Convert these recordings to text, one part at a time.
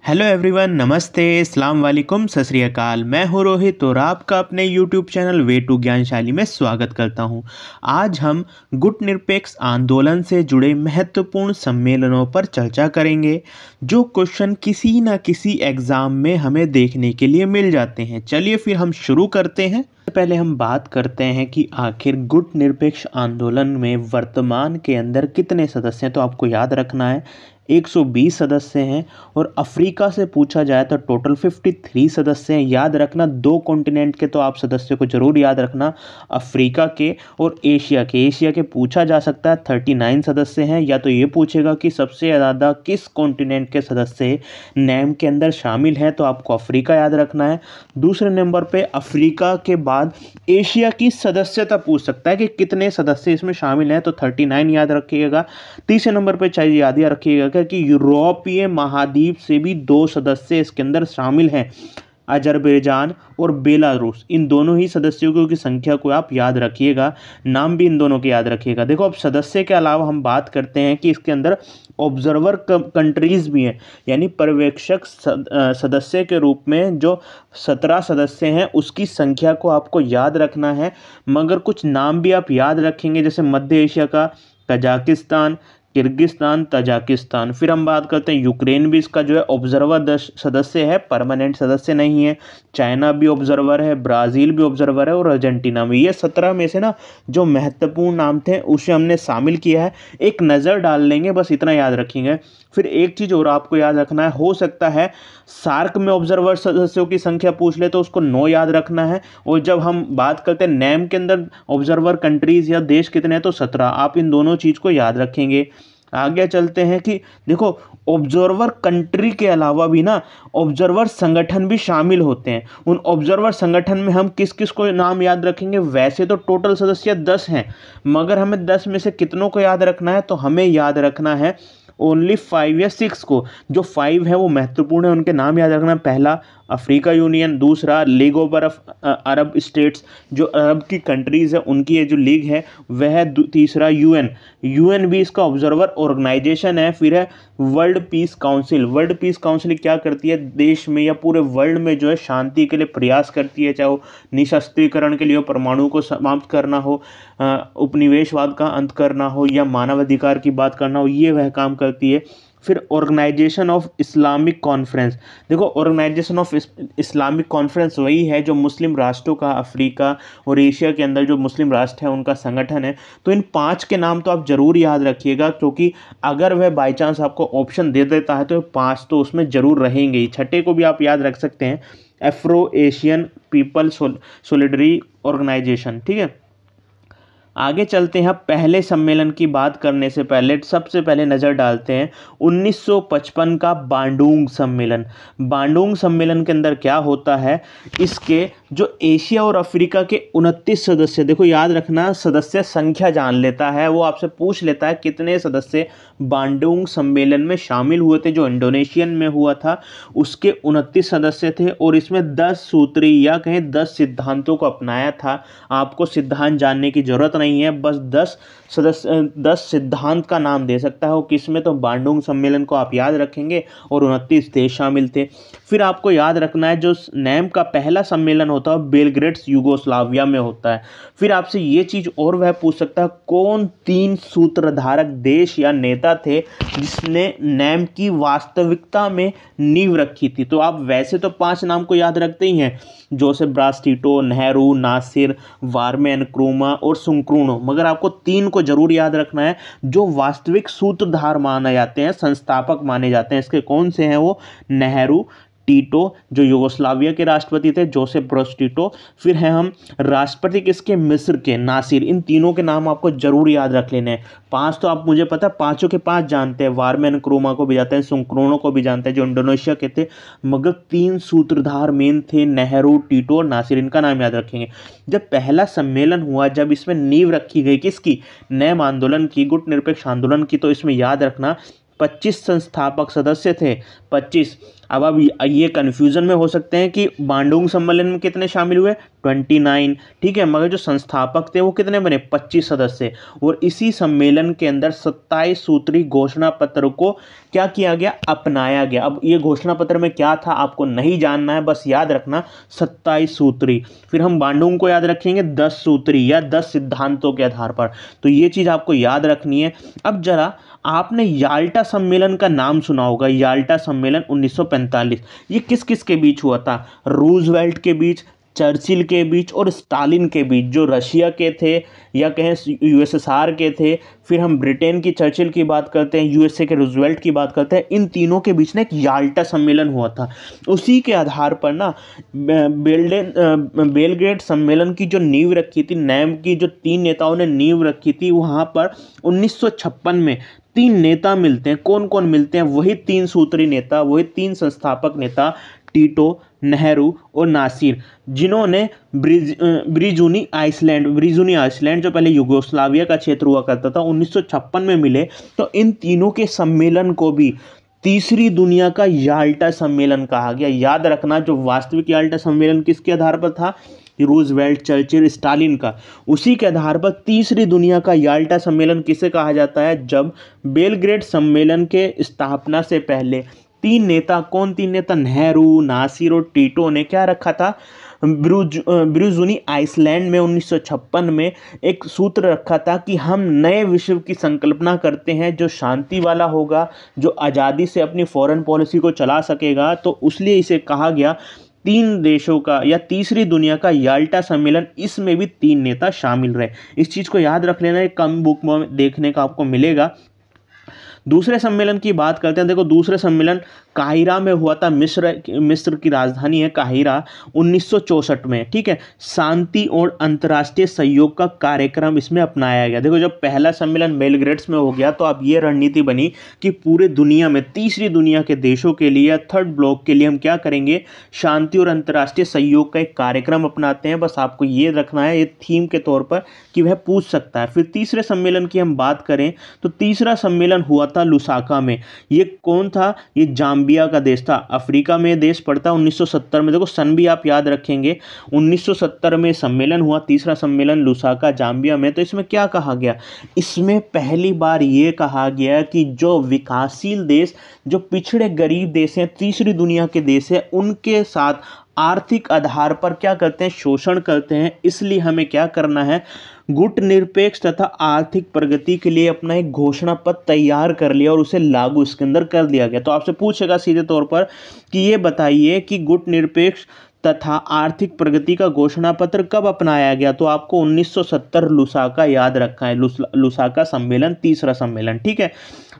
Hello everyone, नमस्ते, अस्सलाम वालेकुम, सत श्री अकाल। मैं हूँ रोहित और आपका अपने यूट्यूब चैनल वे टू ज्ञानशाली में स्वागत करता हूँ। आज हम गुट निरपेक्ष आंदोलन से जुड़े महत्वपूर्ण सम्मेलनों पर चर्चा करेंगे, जो क्वेश्चन किसी न किसी एग्ज़ाम में हमें देखने के लिए मिल जाते हैं। चलिए फिर हम शुरू करते हैं। पहले हम बात करते हैं कि आखिर गुट निरपेक्ष आंदोलन में वर्तमान के अंदर कितने सदस्य हैं। तो आपको याद रखना है 120 सदस्य हैं और अफ्रीका से पूछा जाए तो टोटल 53 सदस्य हैं। याद रखना, दो कॉन्टिनेंट के तो आप सदस्य को जरूर याद रखना, अफ्रीका के और एशिया के। एशिया के पूछा जा सकता है 39 सदस्य हैं, या तो ये पूछेगा कि सबसे ज़्यादा किस कॉन्टिनेंट के सदस्य नेम के अंदर शामिल हैं, तो आपको अफ्रीका याद रखना है। दूसरे नंबर पे अफ्रीका के बाद एशिया की सदस्यता पूछ सकता है कि कितने सदस्य इसमें शामिल हैं, तो 39 याद रखिएगा। तीसरे नंबर पे चाहिए याद रखिएगा कि यूरोपीय महाद्वीप से भी 2 सदस्य इसके अंदर शामिल हैं, अजरबैजान और बेलारूस। इन दोनों ही सदस्यों की संख्या को आप याद रखिएगा, नाम भी इन दोनों के याद रखिएगा। देखो, अब सदस्य के अलावा हम बात करते हैं कि इसके अंदर ऑब्जर्वर कंट्रीज भी हैं, यानी पर्यवेक्षक सदस्य के रूप में जो 17 सदस्य हैं उसकी संख्या को आपको याद रखना है। मगर कुछ नाम भी आप याद रखेंगे, जैसे मध्य एशिया का कजाकिस्तान, किर्गिस्तान, तजाकिस्तान। फिर हम बात करते हैं यूक्रेन भी इसका जो है ऑब्जर्वर सदस्य है, परमानेंट सदस्य नहीं है। चाइना भी ऑब्जर्वर है, ब्राज़ील भी ऑब्जर्वर है और अर्जेंटीना में। ये 17 में से ना जो महत्वपूर्ण नाम थे उसे हमने शामिल किया है। एक नज़र डाल लेंगे, बस इतना याद रखेंगे। फिर एक चीज़ और आपको याद रखना है, हो सकता है सार्क में ऑब्जर्वर सदस्यों की संख्या पूछ ले तो उसको 9 याद रखना है। और जब हम बात करते हैं नेम के अंदर ऑब्जर्वर कंट्रीज़ या देश कितने हैं, तो 17। आप इन दोनों चीज़ को याद रखेंगे। आगे चलते हैं कि देखो, ऑब्जर्वर कंट्री के अलावा भी ना ऑब्जर्वर संगठन भी शामिल होते हैं। उन ऑब्जर्वर संगठन में हम किस किस को नाम याद रखेंगे। वैसे तो टोटल सदस्य 10 हैं, मगर हमें 10 में से कितनों को याद रखना है, तो हमें याद रखना है ओनली 5 या 6 को। जो 5 है वो महत्वपूर्ण है, उनके नाम याद रखना। पहला अफ्रीका यूनियन, दूसरा लीग ऑफ अरब स्टेट्स, जो अरब की कंट्रीज़ है उनकी ये जो लीग है वह है। तीसरा यूएन भी इसका ऑब्जर्वर ऑर्गेनाइजेशन है। फिर है world peace council. World peace council क्या करती है, देश में या पूरे वर्ल्ड में जो है शांति के लिए प्रयास करती है, चाहे वो निशस्त्रीकरण के लिए हो, परमाणु को समाप्त करना हो, उपनिवेशवाद का अंत करना हो, या मानवाधिकार की बात करना हो, ये वह काम करती है। फिर ऑर्गेनाइजेशन ऑफ इस्लामिक कॉन्फ्रेंस। देखो, ऑर्गेनाइजेशन ऑफ इस्लामिक कॉन्फ्रेंस वही है जो मुस्लिम राष्ट्रों का, अफ्रीका और एशिया के अंदर जो मुस्लिम राष्ट्र है उनका संगठन है। तो इन 5 के नाम तो आप जरूर याद रखिएगा, क्योंकि अगर वह बाई चांस आपको ऑप्शन दे देता है तो 5 तो उसमें जरूर रहेंगे ही। छठे को भी आप याद रख सकते हैं, एफ्रो एशियन पीपल सोलिडरी ऑर्गेनाइजेशन। ठीक है, आगे चलते हैं। पहले सम्मेलन की बात करने से पहले सबसे पहले नज़र डालते हैं 1955 का बांडुंग सम्मेलन। बांडुंग सम्मेलन के अंदर क्या होता है, इसके जो एशिया और अफ्रीका के 29 सदस्य, देखो याद रखना, सदस्य संख्या जान लेता है, वो आपसे पूछ लेता है कितने सदस्य बांडुंग सम्मेलन में शामिल हुए थे। जो इंडोनेशियन में हुआ था उसके 29 सदस्य थे और इसमें 10 सूत्री या कहें 10 सिद्धांतों को अपनाया था। आपको सिद्धांत जानने की जरूरत नहीं है, बस 10 सिद्धांत का नाम दे सकता है वो किसमें, तो बांडुंग सम्मेलन को आप याद रखेंगे और 29 देश शामिल थे। फिर आपको याद रखना है जो नेम का पहला सम्मेलन होता है बेलग्रेड यूगोस्लाविया में होता है। फिर आपसे ये चीज़ और वह पूछ सकता है, कौन 3 सूत्रधारक देश या नेता थे जिसने नेम की वास्तविकता में नींव रखी थी। तो आप वैसे तो 5 नाम को याद रखते ही हैं, Joseph Broz Tito, Nehru, Nasser, Kwame Nkrumah और सुंक्रूनो, मगर आपको 3 को जरूर याद रखना है जो वास्तविक सूत्रधार माने जाते हैं, संस्थापक माने जाते हैं। इसके कौन से हैं वो, नेहरू, टीटो जो युगोस्लाविया के राष्ट्रपति थे, जोसेफ ब्रास टीटो। फिर हैं हम राष्ट्रपति किसके, मिस्र के, नासिर। इन तीनों के नाम आपको जरूर याद रख लेने हैं। 5 तो आप मुझे पता है 5 के 5 जानते हैं, वारमे नक्रूमा को भी जानते हैं, सुंक्रोनो को भी जानते हैं जो इंडोनेशिया के थे, मगर 3 सूत्रधार मेन थे, नेहरू, टीटो और नासिर। इनका नाम याद रखेंगे। जब पहला सम्मेलन हुआ, जब इसमें नींव रखी गई किसकी, नेम आंदोलन की, गुट निरपेक्ष आंदोलन की, तो इसमें याद रखना 25 संस्थापक सदस्य थे, 25। अब ये कन्फ्यूजन में हो सकते हैं कि बांडुंग सम्मेलन में कितने शामिल हुए, 29, ठीक है, मगर जो संस्थापक थे वो कितने बने, 25 सदस्य। और इसी सम्मेलन के अंदर 27 सूत्री घोषणा पत्र को क्या किया गया, अपनाया गया। अब ये घोषणा पत्र में क्या था आपको नहीं जानना है, बस याद रखना 27 सूत्री। फिर हम बांडुंग को याद रखेंगे 10 सूत्री या 10 सिद्धांतों के आधार पर, तो ये चीज़ आपको याद रखनी है। अब जरा आपने याल्टा सम्मेलन का नाम सुना होगा, याल्टा सम्मेलन 1945, ये किस किस के बीच हुआ था, रूजवेल्ट के बीच, चर्चिल के बीच और स्टालिन के बीच, जो रशिया के थे या कहें यूएसएसआर के थे। फिर हम ब्रिटेन की चर्चिल की बात करते हैं, यूएसए के रूजवेल्ट की बात करते हैं, इन तीनों के बीच ना एक याल्टा सम्मेलन हुआ था। उसी के आधार पर ना बेलग्रेड सम्मेलन की जो नींव रखी थी, नैम की जो 3 नेताओं ने नींव रखी थी, वहाँ पर 1956 में 3 नेता मिलते हैं। कौन कौन मिलते हैं, वही 3 सूत्री नेता, वही 3 संस्थापक नेता, टीटो, नेहरू और नासिर, जिन्होंने ब्रिजुनी आइसलैंड जो पहले युगोस्लाविया का क्षेत्र हुआ करता था, 1956 में मिले। तो इन तीनों के सम्मेलन को भी तीसरी दुनिया का याल्टा सम्मेलन कहा गया। याद रखना, जो वास्तविक याल्टा सम्मेलन किसके आधार पर था, रूजवेल्ट, चर्चिल, स्टालिन का, उसी के आधार पर तीसरी दुनिया का याल्टा सम्मेलन किसे कहा जाता है, जब बेलग्रेड सम्मेलन के स्थापना से पहले 3 नेता, कौन 3 नेता, नेहरू, नासिर और टीटो ने क्या रखा था, ब्रिजुनी आइसलैंड में 1956 में एक सूत्र रखा था कि हम नए विश्व की संकल्पना करते हैं जो शांति वाला होगा, जो आज़ादी से अपनी फॉरेन पॉलिसी को चला सकेगा। तो इसलिए इसे कहा गया 3 देशों का या तीसरी दुनिया का याल्टा सम्मेलन। इसमें भी 3 नेता शामिल रहे। इस चीज़ को याद रख लेना, कम बुक में देखने का आपको मिलेगा। दूसरे सम्मेलन की बात करते हैं। देखो, दूसरे सम्मेलन काहिरा में हुआ था, मिस्र की राजधानी है काहिरा, 1964 में, ठीक है। शांति और अंतर्राष्ट्रीय सहयोग का कार्यक्रम इसमें अपनाया गया। देखो, जब पहला सम्मेलन बेलग्रेड्स में हो गया तो अब ये रणनीति बनी कि पूरे दुनिया में, तीसरी दुनिया के देशों के लिए या थर्ड ब्लॉक के लिए हम क्या करेंगे, शांति और अंतर्राष्ट्रीय सहयोग का एक कार्यक्रम अपनाते हैं। बस आपको ये रखना है ये थीम के तौर पर कि वह पूछ सकता है। फिर तीसरे सम्मेलन की हम बात करें तो तीसरा सम्मेलन हुआ था लुसाका में। ये कौन था, ये जाम्बिया का देश था, अफ्रीका में देश पड़ता है। 1970 में, देखो सन भी आप याद रखेंगे, 1970 में सम्मेलन हुआ, तीसरा सम्मेलन लुसाका जाम्बिया में। तो इसमें क्या कहा गया, इसमें पहली बार ये कहा गया कि जो विकासशील देश, जो पिछड़े गरीब देश हैं, तीसरी दुनिया के देश हैं, उनके साथ आर्थिक आधार पर क्या करते हैं, शोषण करते हैं। इसलिए हमें क्या करना है, गुट निरपेक्ष तथा आर्थिक प्रगति के लिए अपना एक घोषणा पत्र तैयार कर लिया और उसे लागू इसके अंदर कर दिया गया। तो आपसे पूछेगा सीधे तौर पर कि ये बताइए कि गुट निरपेक्ष तथा आर्थिक प्रगति का घोषणा पत्र कब अपनाया गया, तो आपको 1970 लुसाका याद रखा है, लुसाका सम्मेलन, तीसरा सम्मेलन, ठीक है।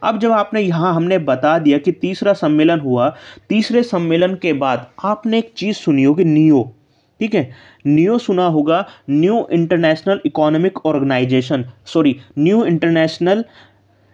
अब जब आपने यहाँ हमने बता दिया कि तीसरा सम्मेलन हुआ, तीसरे सम्मेलन के बाद आपने एक चीज़ सुनी होगी, नियो, ठीक है, नियो सुना होगा, new international economic organisation, new international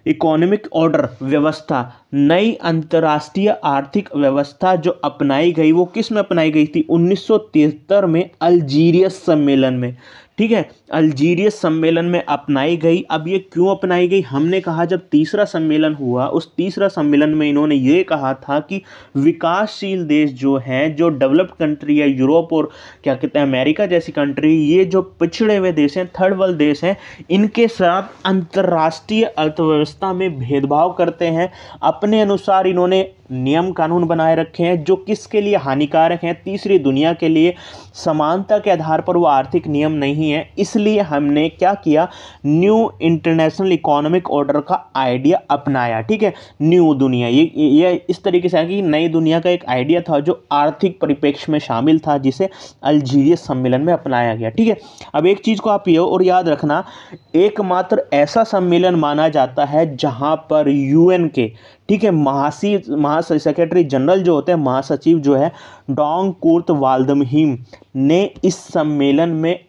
economic order व्यवस्था, नई अंतर्राष्ट्रीय आर्थिक व्यवस्था जो अपनाई गई, वो किस में अपनाई गई थी, 1973 में अल्जीरियस सम्मेलन में, ठीक है, अल्जीरियस सम्मेलन में अपनाई गई। अब ये क्यों अपनाई गई, हमने कहा जब तीसरा सम्मेलन हुआ, उस तीसरा सम्मेलन में इन्होंने ये कहा था कि विकासशील देश जो हैं, जो डेवलप्ड कंट्री है, यूरोप और क्या कहते हैं अमेरिका जैसी कंट्री, ये जो पिछड़े हुए देश हैं, थर्ड वर्ल्ड देश हैं, इनके साथ अंतर्राष्ट्रीय अर्थव्यवस्था में भेदभाव करते हैं। अपने अनुसार इन्होंने नियम कानून बनाए रखे हैं जो किसके लिए हानिकारक हैं, तीसरी दुनिया के लिए। समानता के आधार पर वो आर्थिक नियम नहीं है। इसलिए हमने क्या किया, न्यू इंटरनेशनल इकोनॉमिक ऑर्डर का आइडिया अपनाया, ठीक है। न्यू दुनिया, ये इस तरीके से है कि नई दुनिया का एक आइडिया था जो आर्थिक परिप्रेक्ष्य में शामिल था, जिसे अल्जीरियस सम्मेलन में अपनाया गया, ठीक है। अब एक चीज़ को आप ये और याद रखना, एकमात्र ऐसा सम्मेलन माना जाता है जहाँ पर यूएन के, ठीक है, सेक्रेटरी जनरल जो होते हैं, महासचिव जो है, डोंग कुर्ट वाल्डमहीम ने इस सम्मेलन में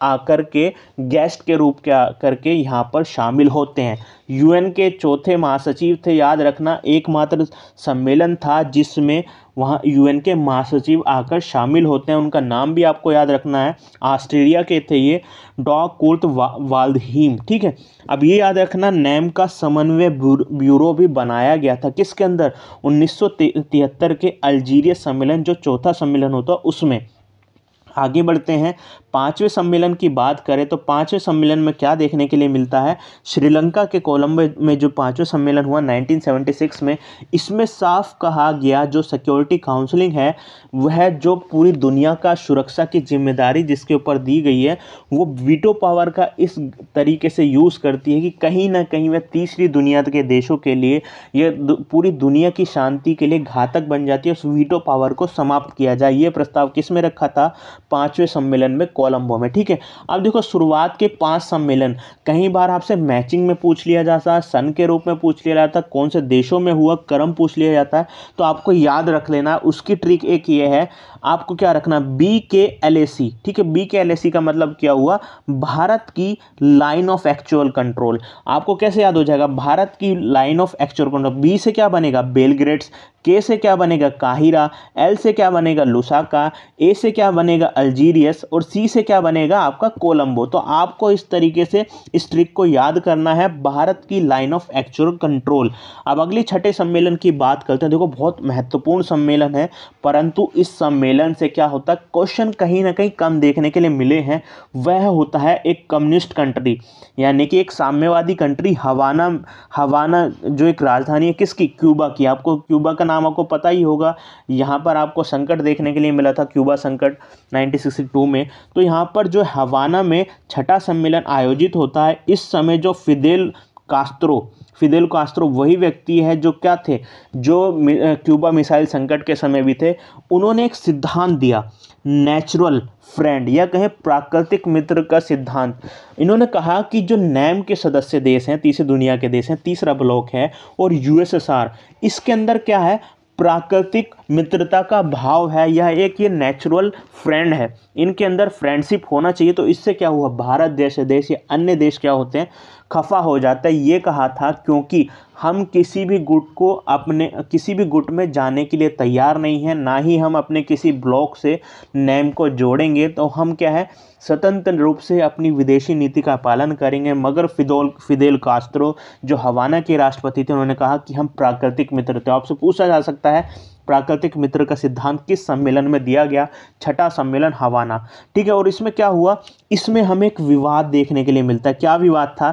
आकर के गेस्ट के रूप के आकर के यहाँ पर शामिल होते हैं। यूएन के चौथे महासचिव थे, याद रखना, एकमात्र सम्मेलन था जिसमें वहाँ यूएन के महासचिव आकर शामिल होते हैं। उनका नाम भी आपको याद रखना है, ऑस्ट्रेलिया के थे ये, डॉग कुर्ट वाल्डहीम, ठीक है। अब ये याद रखना, नैम का समन्वय ब्यूरो भी बनाया गया था, किसके अंदर, 1973 के अल्जीरिया सम्मेलन, जो चौथा सम्मेलन होता उसमें। आगे बढ़ते हैं। पांचवें सम्मेलन की बात करें तो पांचवें सम्मेलन में क्या देखने के लिए मिलता है, श्रीलंका के कोलंबो में जो पांचवें सम्मेलन हुआ 1976 में, इसमें साफ कहा गया जो सिक्योरिटी काउंसलिंग है वह जो पूरी दुनिया का सुरक्षा की जिम्मेदारी जिसके ऊपर दी गई है वो वीटो पावर का इस तरीके से यूज़ करती है कि कहीं ना कहीं वह तीसरी दुनिया के देशों के लिए ये पूरी दुनिया की शांति के लिए घातक बन जाती है। उस वीटो पावर को समाप्त किया जाए, ये प्रस्ताव किस में रखा था, पांचवें सम्मेलन में कोलंबो में। ठीक है, अब देखो शुरुआत के 5 सम्मेलन कई बार आपसे मैचिंग में पूछ लिया जाता है, सन के रूप में पूछ लिया जाता है, कौन से देशों में हुआ क्रम पूछ लिया जाता है, तो आपको याद रख लेना। उसकी ट्रिक एक ये है, आपको क्या रखना, BKLAC। ठीक है, BKLAC का मतलब क्या हुआ, भारत की लाइन ऑफ एक्चुअल कंट्रोल। आपको कैसे याद हो जाएगा, भारत की line of actual control. B से क्या बनेगा, बेलग्रेड्स, के से क्या बनेगा, काहिरा, एल से क्या बनेगा, लुसाका, ए से क्या बनेगा, अल्जीरियस, और सी से क्या बनेगा आपका कोलंबो। तो आपको इस तरीके से इस ट्रिक को याद करना है, भारत की लाइन ऑफ एक्चुअल कंट्रोल। अब अगली छठे सम्मेलन की बात करते हैं। देखो बहुत महत्वपूर्ण सम्मेलन है, परंतु इस सम्मेलन से क्या होता है, क्वेश्चन कहीं ना कहीं कम देखने के लिए मिले हैं। वह होता है एक कम्युनिस्ट कंट्री, यानी कि एक साम्यवादी कंट्री, हवाना जो एक राजधानी है किसकी, क्यूबा की। आपको क्यूबा का नाम आपको पता ही होगा। यहाँ पर आपको संकट देखने के लिए मिला था, क्यूबा संकट 1962 में। तो यहाँ पर जो हवाना में छठा सम्मेलन आयोजित होता है, इस समय जो फिदेल कास्त्रो वही व्यक्ति है जो क्या थे, जो क्यूबा मिसाइल संकट के समय भी थे। उन्होंने एक सिद्धांत दिया, नेचुरल फ्रेंड या कहें प्राकृतिक मित्र का सिद्धांत। इन्होंने कहा कि जो नैम के सदस्य देश हैं, तीसरी दुनिया के देश हैं, तीसरा ब्लॉक है, और USSR, इसके अंदर क्या है, प्राकृतिक मित्रता का भाव है, यह एक ये नेचुरल फ्रेंड है, इनके अंदर फ्रेंडशिप होना चाहिए। तो इससे क्या हुआ, भारत जैसे देश या अन्य देश क्या होते हैं, खफा हो जाता है। ये कहा था क्योंकि हम किसी भी गुट में जाने के लिए तैयार नहीं हैं, ना ही हम अपने किसी ब्लॉक से नैम को जोड़ेंगे। तो हम क्या है, स्वतंत्र रूप से अपनी विदेशी नीति का पालन करेंगे। मगर फिदेल कास्त्रो जो हवाना के राष्ट्रपति थे, उन्होंने कहा कि हम प्राकृतिक मित्र थे। आपसे पूछा जा सकता है प्राकृतिक मित्र का सिद्धांत किस सम्मेलन में दिया गया, छठा सम्मेलन हवाना। ठीक है, और इसमें क्या हुआ, इसमें हमें एक विवाद देखने के लिए मिलता है। क्या विवाद था,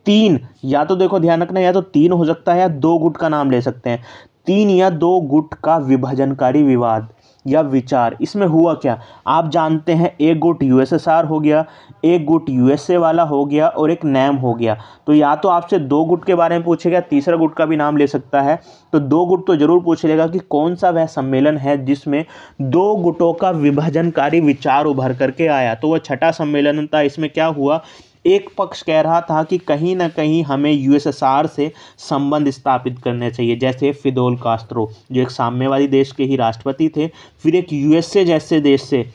3, या तो देखो ध्यान रखना, या तो 3 हो सकता है या 2 गुट का नाम ले सकते हैं, 3 या 2 गुट का विभाजनकारी विवाद या विचार। इसमें हुआ क्या, आप जानते हैं, एक गुट USSR हो गया, एक गुट USA वाला हो गया, और एक नैम हो गया। तो या तो आपसे 2 गुट के बारे में पूछेगा, तीसरा गुट का भी नाम ले सकता है। तो 2 गुट तो जरूर पूछ लेगा कि कौन सा वह सम्मेलन है जिसमें 2 गुटों का विभाजनकारी विचार उभर करके आया। तो वह छठा सम्मेलन था। इसमें क्या हुआ, एक पक्ष कह रहा था कि कहीं ना कहीं हमें USSR से संबंध स्थापित करने चाहिए, जैसे फिदेल कास्त्रो जो एक साम्यवादी देश के ही राष्ट्रपति थे, फिर एक USA जैसे देश से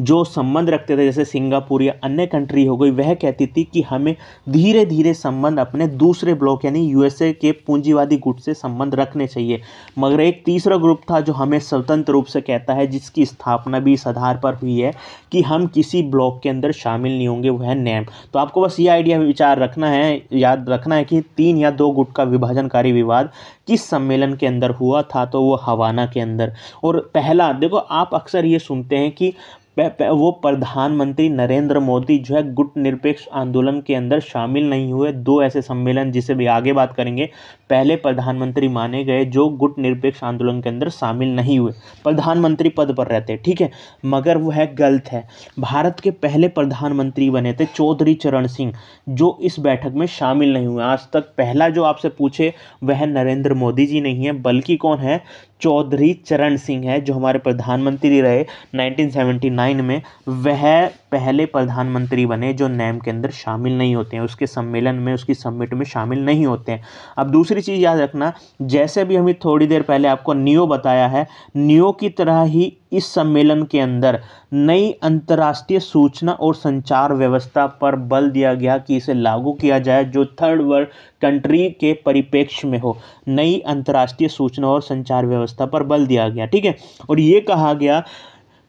जो संबंध रखते थे, जैसे सिंगापुर या अन्य कंट्री हो गई, वह कहती थी कि हमें धीरे धीरे संबंध अपने दूसरे ब्लॉक यानी USA के पूंजीवादी गुट से संबंध रखने चाहिए। मगर एक तीसरा ग्रुप था जो हमें स्वतंत्र रूप से कहता है, जिसकी स्थापना भी इस आधार पर हुई है कि हम किसी ब्लॉक के अंदर शामिल नहीं होंगे, वह नैम। तो आपको बस ये आइडिया विचार रखना है, याद रखना है कि 3 या 2 गुट का विभाजनकारी विवाद किस सम्मेलन के अंदर हुआ था, तो वो हवाना के अंदर। और पहला देखो, आप अक्सर ये सुनते हैं कि वो प्रधानमंत्री नरेंद्र मोदी जो है गुट निरपेक्ष आंदोलन के अंदर शामिल नहीं हुए। 2 ऐसे सम्मेलन जिसे भी आगे बात करेंगे, पहले प्रधानमंत्री माने गए जो गुट निरपेक्ष आंदोलन के अंदर शामिल नहीं हुए, प्रधानमंत्री पद पर रहते, ठीक है। मगर वह गलत है। भारत के पहले प्रधानमंत्री बने थे चौधरी चरण सिंह, जो इस बैठक में शामिल नहीं हुए। आज तक पहला जो आपसे पूछे वह नरेंद्र मोदी जी नहीं है, बल्कि कौन है, चौधरी चरण सिंह है, जो हमारे प्रधानमंत्री रहे 1979 में। वह पहले प्रधानमंत्री बने जो नैम के अंदर शामिल नहीं होते हैं, उसके सम्मेलन में, उसकी समिट में शामिल नहीं होते हैं। अब दूसरी चीज़ याद रखना, जैसे भी हमें थोड़ी देर पहले आपको नियो बताया है, नियो की तरह ही इस सम्मेलन के अंदर नई अंतर्राष्ट्रीय सूचना और संचार व्यवस्था पर बल दिया गया कि इसे लागू किया जाए जो थर्ड वर्ल्ड कंट्री के परिप्रेक्ष्य में हो। नई अंतर्राष्ट्रीय सूचना और संचार व्यवस्था पर बल दिया गया, ठीक है। और ये कहा गया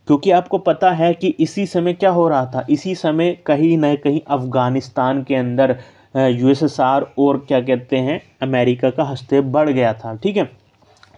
क्योंकि आपको पता है कि इसी समय क्या हो रहा था, इसी समय कहीं न कहीं अफ़गानिस्तान के अंदर USSR और क्या कहते हैं अमेरिका का हस्तक्षेप बढ़ गया था, ठीक है।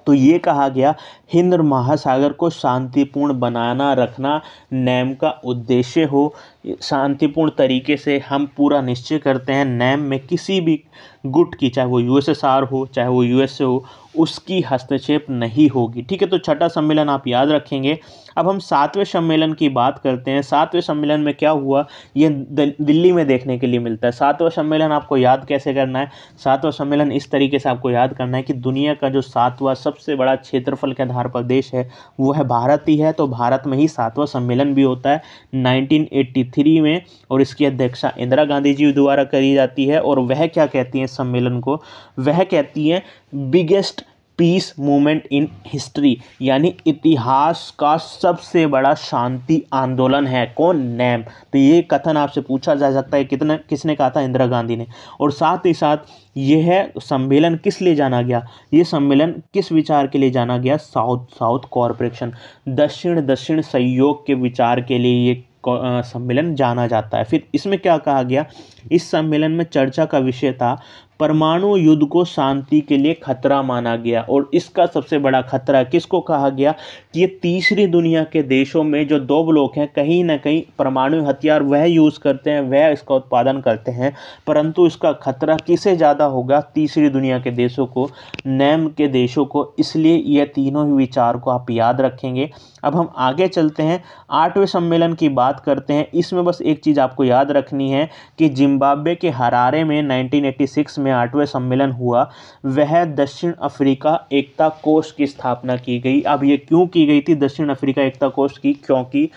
तो ये कहा गया हिंद महासागर को शांतिपूर्ण बनाना रखना नैम का उद्देश्य हो। शांतिपूर्ण तरीके से हम पूरा निश्चय करते हैं नैम में किसी भी गुट की, चाहे वो यूएसएसआर हो चाहे वो यूएसए हो, उसकी हस्तक्षेप नहीं होगी। ठीक है, तो छठा सम्मेलन आप याद रखेंगे। अब हम 7वें सम्मेलन की बात करते हैं। 7वें सम्मेलन में क्या हुआ, ये दिल्ली में देखने के लिए मिलता है। 7वां सम्मेलन आपको याद कैसे करना है, 7वां सम्मेलन इस तरीके से आपको याद करना है कि दुनिया का जो 7वां सबसे बड़ा क्षेत्रफल के आधार पर देश है वो है भारत ही है। तो भारत में ही 7वां सम्मेलन भी होता है 1983 में, और इसकी अध्यक्षता इंदिरा गांधी जी द्वारा करी जाती है। और वह क्या कहती हैं इस सम्मेलन को, वह कहती हैं biggest piece movement in history, यानी इतिहास का सबसे बड़ा शांति आंदोलन है। कौन, नैम। तो ये कथन आपसे पूछा जा सकता है किसने कहा था, इंदिरा गांधी ने। और साथ ही साथ यह सम्मेलन किस लिए जाना गया, ये सम्मेलन किस विचार के लिए जाना गया, साउथ साउथ कॉरपोरेशन, दक्षिण दक्षिण सहयोग के विचार के लिए ये सम्मेलन जाना जाता है। फिर इसमें क्या कहा गया, इस सम्मेलन में चर्चा का विषय था परमाणु युद्ध को शांति के लिए खतरा माना गया। और इसका सबसे बड़ा खतरा किसको कहा गया कि ये तीसरी दुनिया के देशों में जो 2 ब्लॉक हैं कहीं ना कहीं परमाणु हथियार वह यूज़ करते हैं, वह इसका उत्पादन करते हैं, परंतु इसका खतरा किसे ज़्यादा होगा, तीसरी दुनिया के देशों को, नैम के देशों को। इसलिए यह तीनों ही विचार को आप याद रखेंगे। अब हम आगे चलते हैं, 8वें सम्मेलन की बात करते हैं। इसमें बस एक चीज़ आपको याद रखनी है कि जिम्बाब्वे के हरारे में 1986 में 8वें सम्मेलन हुआ, वह दक्षिण अफ्रीका एकता कोष की स्थापना की गई। अब ये क्यों की गई थी दक्षिण अफ्रीका एकता कोष की, क्योंकि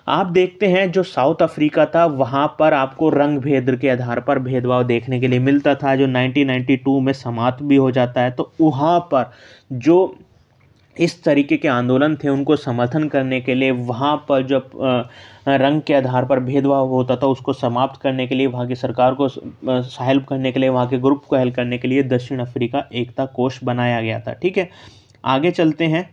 आप देखते हैं जो साउथ अफ्रीका था वहाँ पर आपको रंग भेद के आधार पर भेदभाव देखने के लिए मिलता था, जो 1992 में समाप्त भी हो जाता है। तो वहाँ पर जो इस तरीके के आंदोलन थे उनको समर्थन करने के लिए, वहाँ पर जो रंग के आधार पर भेदभाव होता था उसको समाप्त करने के लिए, वहाँ की सरकार को हेल्प करने के लिए, वहाँ के ग्रुप को हेल्प करने के लिए दक्षिण अफ्रीका एकता कोष बनाया गया था। ठीक है, आगे चलते हैं,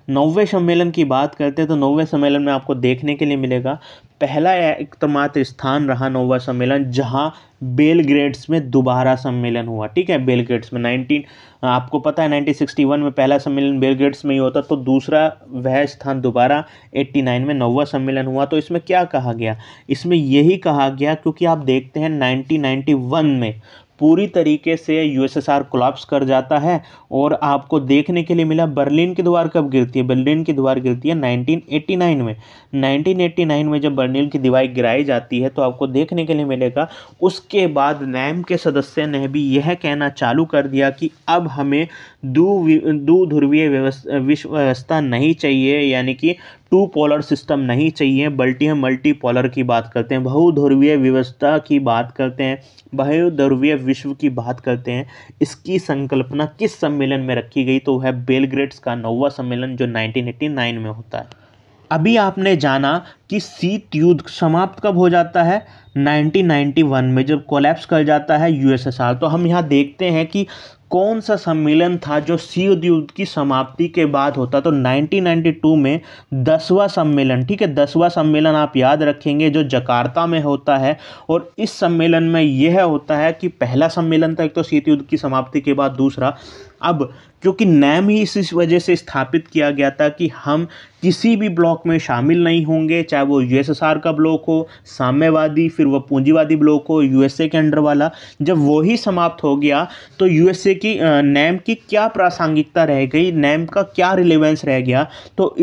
9वें सम्मेलन की बात करते हैं। तो 9वें सम्मेलन में आपको देखने के लिए मिलेगा पहला एकमात्र स्थान रहा 9वां सम्मेलन जहां बेलग्रेड्स में दोबारा सम्मेलन हुआ। ठीक है, बेलग्रेड्स में आपको पता है 1961 में पहला सम्मेलन बेलग्रेड्स में ही होता, तो दूसरा वह स्थान दोबारा 89 में 9वां सम्मेलन हुआ। तो इसमें क्या कहा गया, इसमें यही कहा गया, क्योंकि आप देखते हैं 1991 में पूरी तरीके से यूएसएसआर कोलैप्स कर जाता है, और आपको देखने के लिए मिला बर्लिन की दीवार कब गिरती है, बर्लिन की दीवार गिरती है 1989 में। 1989 में जब बर्लिन की दीवार गिराई जाती है तो आपको देखने के लिए मिलेगा उसके बाद नैम के सदस्य ने भी यह कहना चालू कर दिया कि अब हमें दो ध्रुवीय विश्व व्यवस्था नहीं चाहिए, यानी कि 2 पोलर सिस्टम नहीं चाहिए, बल्कि हम मल्टीपोलर की बात करते हैं, बहुध्रुवीय व्यवस्था की बात करते हैं, बहुध्रुवीय विश्व की बात करते हैं। इसकी संकल्पना किस सम्मेलन में रखी गई, तो वह बेलग्रेड्स का 9वां सम्मेलन जो 1989 में होता है। अभी आपने जाना कि शीत युद्ध समाप्त कब हो जाता है, 1991 में, जब कोलैप्स कर जाता है यूएसएसआर। तो हम यहाँ देखते हैं कि कौन सा सम्मेलन था जो शीत युद्ध की समाप्ति के बाद होता, तो 1992 में 10वां सम्मेलन। ठीक है, 10वां सम्मेलन आप याद रखेंगे जो जकार्ता में होता है। और इस सम्मेलन में यह होता है कि पहला सम्मेलन था एक तो शीत युद्ध की समाप्ति के बाद, दूसरा अब क्योंकि नैम ही इस वजह से स्थापित किया गया था कि हम किसी भी ब्लॉक में शामिल नहीं होंगे, चाहे वो यूएसएसआर का ब्लॉक हो, साम्यवादी, फिर वो पूंजीवादी ब्लॉक हो, यूएसए के अंडर वाला। जब वो ही समाप्त हो गया तो यूएसए की नैम की क्या प्रासंगिकता रह गई, नैम का क्या रिलेवेंस रह गया, तो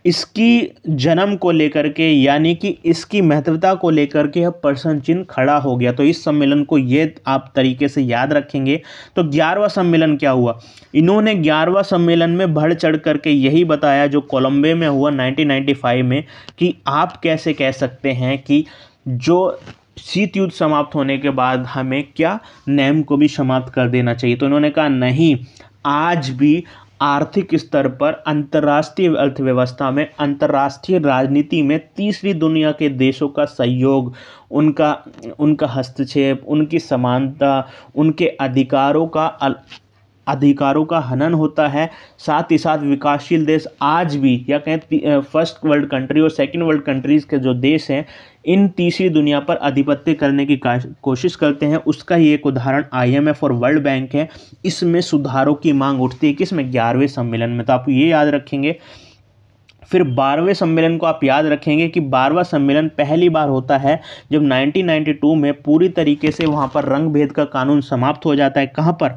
इसकी जन्म को लेकर के, यानी कि इसकी महत्वता को लेकर के अब प्रश्न चिन्ह खड़ा हो गया। तो इस सम्मेलन को ये आप तरीके से याद रखेंगे। तो 11वां सम्मेलन क्या हुआ, इन्होंने 11वां सम्मेलन में बढ़ चढ़ करके यही बताया जो कोलंबो में हुआ 1995 में, कि आप कैसे कह सकते हैं कि जो शीत युद्ध समाप्त होने के बाद हमें क्या नैम को भी समाप्त कर देना चाहिए। तो इन्होंने कहा नहीं, आज भी आर्थिक स्तर पर, अंतर्राष्ट्रीय अर्थव्यवस्था में, अंतर्राष्ट्रीय राजनीति में तीसरी दुनिया के देशों का सहयोग, उनका हस्तक्षेप, उनकी समानता, उनके अधिकारों का अधिकारों का हनन होता है। साथ ही साथ विकासशील देश आज भी, या कहें फर्स्ट वर्ल्ड कंट्री और सेकंड वर्ल्ड कंट्रीज़ के जो देश हैं, इन तीसरी दुनिया पर आधिपत्य करने की कोशिश करते हैं। उसका ही एक उदाहरण IMF और वर्ल्ड बैंक है। इसमें सुधारों की मांग उठती है किसमें? 11वें सम्मेलन में। तो आप ये याद रखेंगे। फिर 12वें सम्मेलन को आप याद रखेंगे कि 12वां सम्मेलन पहली बार होता है जब 1992 में पूरी तरीके से वहाँ पर रंग भेद का कानून समाप्त हो जाता है। कहाँ पर?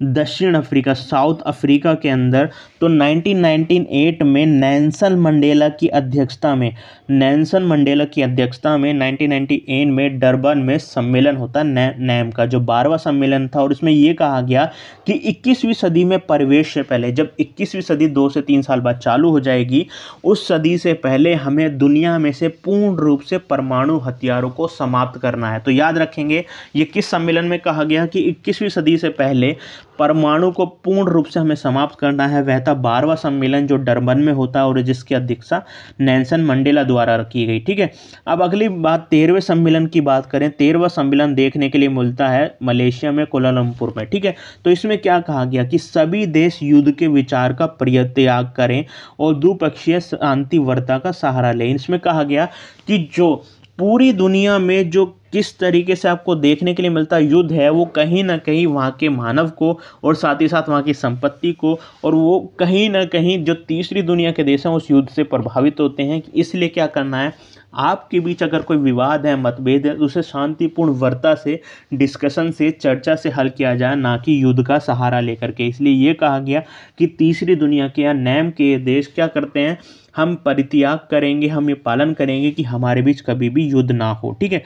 दक्षिण अफ्रीका, साउथ अफ्रीका के अंदर। तो 1998 में नेल्सन मंडेला की अध्यक्षता में 1998 में डरबन में सम्मेलन होता है नैम का, जो 12वां सम्मेलन था। और इसमें यह कहा गया कि 21वीं सदी में प्रवेश से पहले, जब 21वीं सदी 2 से 3 साल बाद चालू हो जाएगी, उस सदी से पहले हमें दुनिया में से पूर्ण रूप से परमाणु हथियारों को समाप्त करना है। तो याद रखेंगे ये किस सम्मेलन में कहा गया कि 21वीं सदी से पहले परमाणु को पूर्ण रूप से हमें समाप्त करना है। वह था 12वां सम्मेलन जो डरबन में होता है और जिसकी अध्यक्षता नेल्सन मंडेला द्वारा की गई। ठीक है, अब अगली बात 13वें सम्मेलन की बात करें। 13वां सम्मेलन देखने के लिए मिलता है मलेशिया में, कुआलालंपुर में। ठीक है, तो इसमें क्या कहा गया कि सभी देश युद्ध के विचार का परित्याग करें और द्विपक्षीय शांति वार्ता का सहारा लें। इसमें कहा गया कि जो पूरी दुनिया में जो किस तरीके से आपको देखने के लिए मिलता है युद्ध है, वो कहीं ना कहीं वहाँ के मानव को और साथ ही साथ वहाँ की संपत्ति को, और वो कहीं ना कहीं जो तीसरी दुनिया के देश हैं उस युद्ध से प्रभावित होते हैं। इसलिए क्या करना है, आपके बीच अगर कोई विवाद है, मतभेद है, तो उसे शांतिपूर्ण वार्ता से, डिस्कशन से, चर्चा से हल किया जाए, ना कि युद्ध का सहारा लेकर के। इसलिए ये कहा गया कि तीसरी दुनिया के या नैम के देश क्या करते हैं, हम परित्याग करेंगे, हम ये पालन करेंगे कि हमारे बीच कभी भी युद्ध ना हो। ठीक है,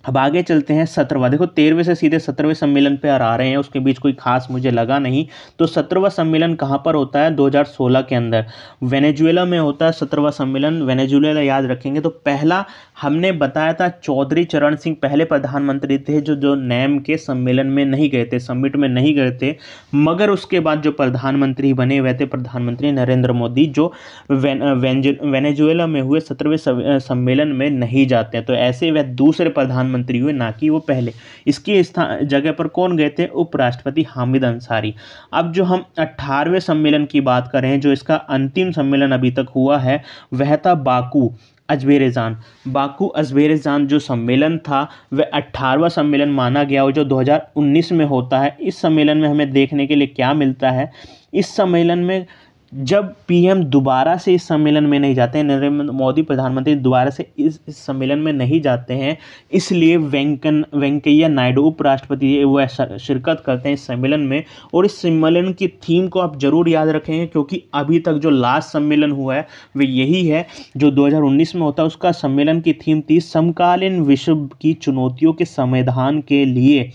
अब आगे चलते हैं 17वां। देखो 13वें से सीधे 17वें सम्मेलन पे आ रहे हैं, उसके बीच कोई खास मुझे लगा नहीं। तो 17वां सम्मेलन कहाँ पर होता है? 2016 के अंदर वेनेजुएला में होता है 17वां सम्मेलन। वेनेजुएला याद रखेंगे। तो पहला हमने बताया था चौधरी चरण सिंह पहले प्रधानमंत्री थे जो नैम के सम्मेलन में नहीं गए थे, समिट में नहीं गए थे, मगर उसके बाद जो प्रधानमंत्री बने हुए थे प्रधानमंत्री नरेंद्र मोदी, जो वेनेजुएला में हुए 17वें सम्मेलन में नहीं जाते हैं। तो ऐसे वह दूसरे प्रधानमंत्री हुए, ना कि वो पहले। इसकी जगह पर कौन गए थे? उपराष्ट्रपति हामिद अंसारी। अब जो हम 18वें सम्मेलन की बात करें, जो इसका अंतिम सम्मेलन अभी तक हुआ है, वह था बाकू अज़ेरबैजान जो सम्मेलन था वह 18वां सम्मेलन माना गया, और जो 2019 में होता है। इस सम्मेलन में हमें देखने के लिए क्या मिलता है? इस सम्मेलन में जब PM दोबारा से इस सम्मेलन में नहीं जाते हैं, नरेंद्र मोदी प्रधानमंत्री दोबारा से इस सम्मेलन में नहीं जाते हैं, इसलिए वेंकैया नायडू उपराष्ट्रपति वो शिरकत करते हैं इस सम्मेलन में। और इस सम्मेलन की थीम को आप जरूर याद रखेंगे, क्योंकि अभी तक जो लास्ट सम्मेलन हुआ है वह यही है जो 2019 में होता है। उसका सम्मेलन की थीम थी समकालीन विश्व की चुनौतियों के समाधान के लिए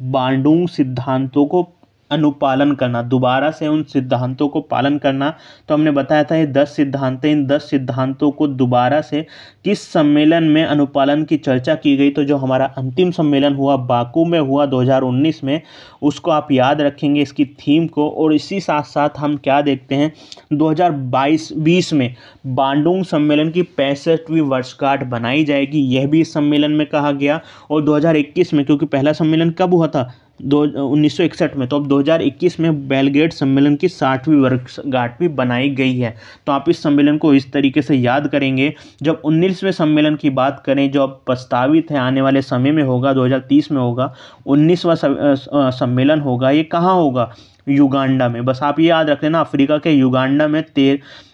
बांडुंग सिद्धांतों को अनुपालन करना, दोबारा से उन सिद्धांतों को पालन करना। तो हमने बताया था ये 10 सिद्धांत, इन 10 सिद्धांतों को दोबारा से किस सम्मेलन में अनुपालन की चर्चा की गई। तो जो हमारा अंतिम सम्मेलन हुआ बाकू में हुआ 2019 में, उसको आप याद रखेंगे इसकी थीम को। और इसी साथ साथ हम क्या देखते हैं, 2020 में बांडुंग सम्मेलन की 65वीं वर्षगांठ बनाई जाएगी, यह भी इस सम्मेलन में कहा गया। और 2021 में, क्योंकि पहला सम्मेलन कब हुआ था? 1961 में, तो अब 2021 में बेलग्रेड सम्मेलन की 60वीं वर्षगांठ भी बनाई गई है। तो आप इस सम्मेलन को इस तरीके से याद करेंगे। जब 19वें सम्मेलन की बात करें, जो अब प्रस्तावित है आने वाले समय में होगा, 2030 में होगा, 19वां सम्मेलन होगा। ये कहाँ होगा? युगांडा में। बस आप ये याद रख लेना, अफ्रीका के युगांडा में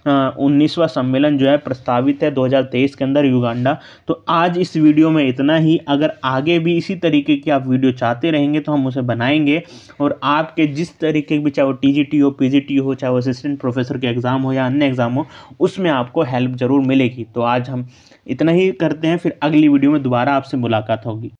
19वां सम्मेलन जो है प्रस्तावित है 2023 के अंदर, युगांडा। तो आज इस वीडियो में इतना ही। अगर आगे भी इसी तरीके की आप वीडियो चाहते रहेंगे तो हम उसे बनाएंगे, और आपके जिस तरीके की, चाहे वो TGT हो, PGT हो, चाहे वो असिस्टेंट प्रोफेसर के एग्ज़ाम हो या अन्य एग्ज़ाम हो, उसमें आपको हेल्प ज़रूर मिलेगी। तो आज हम इतना ही करते हैं, फिर अगली वीडियो में दोबारा आपसे मुलाकात होगी।